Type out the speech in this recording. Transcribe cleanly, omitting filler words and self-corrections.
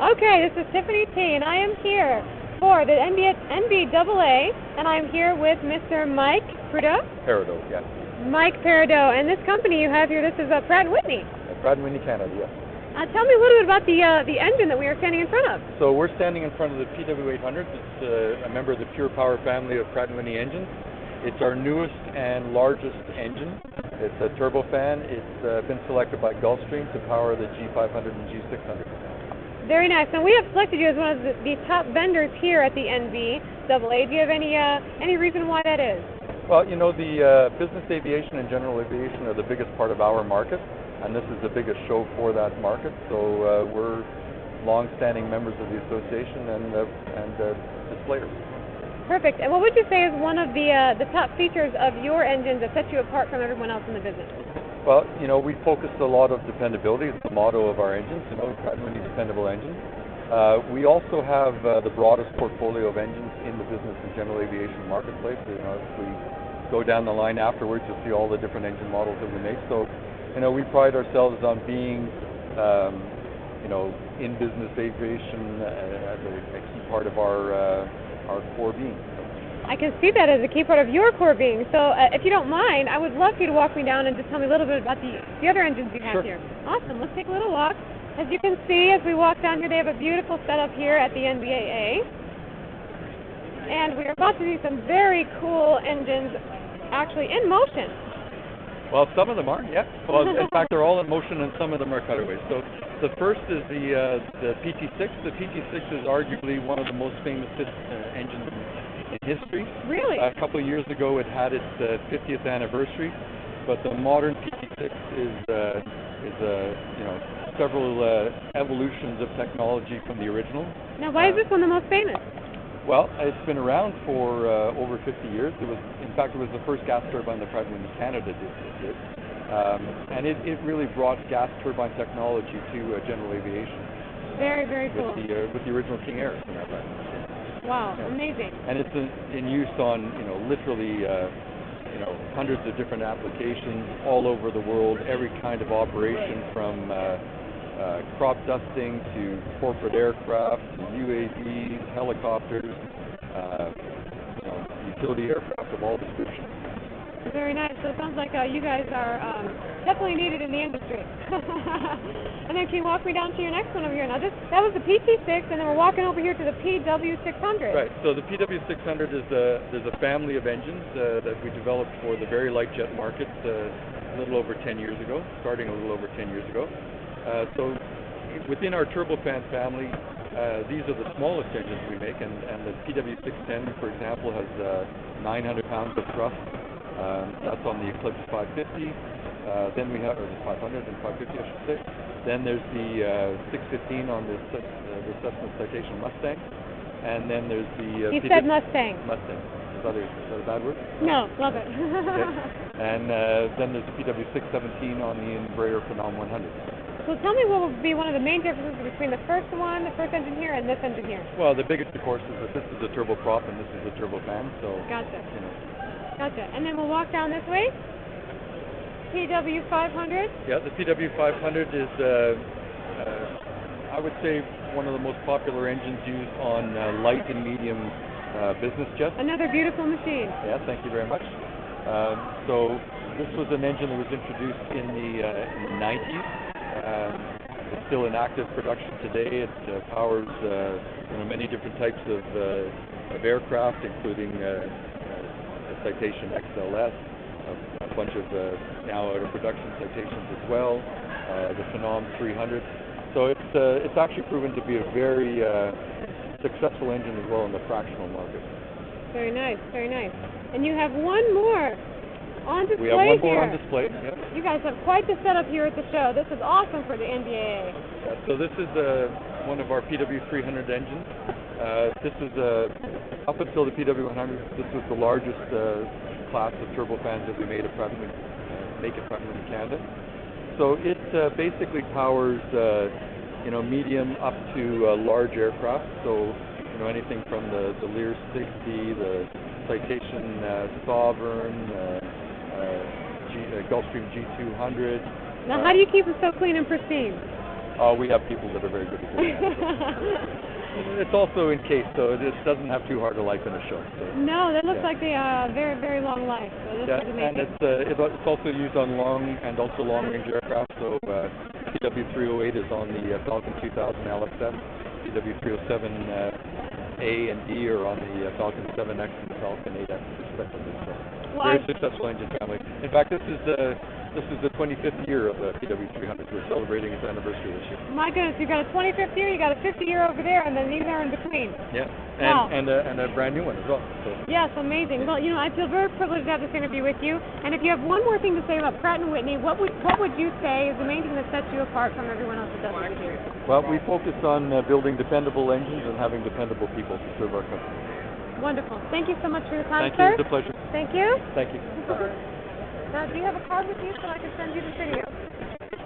Okay, this is Tiffinie Tee, and I am here for the NBAA, and I'm here with Mr. Mike Peridot. Peridot, yes. Mike Peridot, and this company you have here, this is Pratt Whitney. Pratt Whitney, Canada, yes. Tell me a little bit about the engine that we are standing in front of. So we're standing in front of the PW800. It's a member of the Pure Power family of Pratt Whitney engines. It's our newest and largest engine. It's a turbofan. It's been selected by Gulfstream to power the G500 and G600. Very nice. Now we have selected you as one of the top vendors here at the NBAA. Do you have any reason why that is? Well, you know, the business aviation and general aviation are the biggest part of our market, and this is the biggest show for that market. So we're long-standing members of the association and displayers. Perfect. And what would you say is one of the top features of your engines that sets you apart from everyone else in the business? Well, you know, we focus a lot of dependability. It's the motto of our engines, you know, Pratt Whitney dependable engines. We also have the broadest portfolio of engines in the business and general aviation marketplace. You know, if we go down the line afterwards, you'll see all the different engine models that we make. So, you know, we pride ourselves on being, you know, in business aviation as a key part of our core being. I can see that as a key part of your core being. So if you don't mind, I would love for you to walk me down and just tell me a little bit about the other engines you have here. Awesome. Let's take a little walk. As you can see, as we walk down here, they have a beautiful setup here at the NBAA. And we are about to see some very cool engines actually in motion. Well, some of them are, yeah. Well, in fact, they're all in motion, and some of them are cutaways. So the first is the PT6. The PT6 is arguably one of the most famous engines in history. Really? A couple of years ago, it had its 50th anniversary, but the modern PT6 is you know, several evolutions of technology from the original. Now, why is this one the most famous? Well, it's been around for over 50 years. In fact, it was the first gas turbine that Pratt Whitney Canada did. And it really brought gas turbine technology to general aviation. Very, very cool. With the original King Airs in that time. Wow, yeah. Amazing. And it's in use on, you know, literally, you know, hundreds of different applications all over the world. Every kind of operation from crop dusting to corporate aircraft, to UAVs, helicopters, you know, utility aircraft of all descriptions. Very nice. So it sounds like you guys are definitely needed in the industry. And then can you walk me down to your next one over here? Now that was the PT6, and then we're walking over here to the PW600. Right. So the PW600 there's a family of engines that we developed for the very light jet market a little over 10 years ago, starting a little over 10 years ago. So within our turbofan family, these are the smallest engines we make, and the PW610, for example, has 900 pounds of thrust. That's on the Eclipse 550. Then we have the 500 and 550, I should say. Then there's the 615 on the Cessna Citation Mustang, and then there's the. You said Mustang. Mustang. Is that a bad word? No, love it. Okay. And then there's the PW617 on the Embraer Phenom 100. So tell me what would be one of the main differences between the first engine here, and this engine here. Well, the biggest, of course, is that this is a turboprop and this is a turbofan. So. Gotcha. You know. Gotcha. And then we'll walk down this way. PW500. Yeah, the PW500 is, I would say, one of the most popular engines used on light and medium business jets. Another beautiful machine. Yeah, thank you very much. So this was an engine that was introduced in the 90s. It's still in active production today. It powers you know, many different types of aircraft, including Citation XLS, a bunch of now out of production Citations as well, the Phenom 300. So it's actually proven to be a very successful engine as well in the fractional market. Very nice, very nice. And you have one more on display. We have one more here. on display. Yep. You guys have quite the setup here at the show. This is awesome for the NBAA. Yeah, so this is one of our PW300 engines. This is up until the PW100. This was the largest class of turbofans that we made at Pratt Whitney Canada. So it basically powers you know, medium up to large aircraft. So you know, anything from the Lear 60, the Citation Sovereign, Gulfstream G200. Now, how do you keep them so clean and pristine? Oh, we have people that are very good at doing that. It's also encased, so it doesn't have too hard a life in a show. So. No, that looks like they very, very long life. So this is amazing. And it's also used on long and also long-range aircraft. So PW308 is on the Falcon 2000 LX7. PW307A and D are on the Falcon 7X and the Falcon 8X respectively. So very successful engine family. In fact, this is the 25th year of the PW300. We're celebrating its anniversary this year. My goodness, you got a 25th year, you got a 50 year over there, and then these are in between. Yeah, wow. and a brand new one as well. So. Yes, amazing. Well, I feel very privileged to have this interview with you. And if you have one more thing to say about Pratt & Whitney, what would you say is the main thing that sets you apart from everyone else that does what you do? Well, we focus on building dependable engines and having dependable people to serve our customers. Wonderful. Thank you so much for your time, sir. Thank you. It's a pleasure. Thank you. Thank you. Now, do you have a card with you so I can send you the video?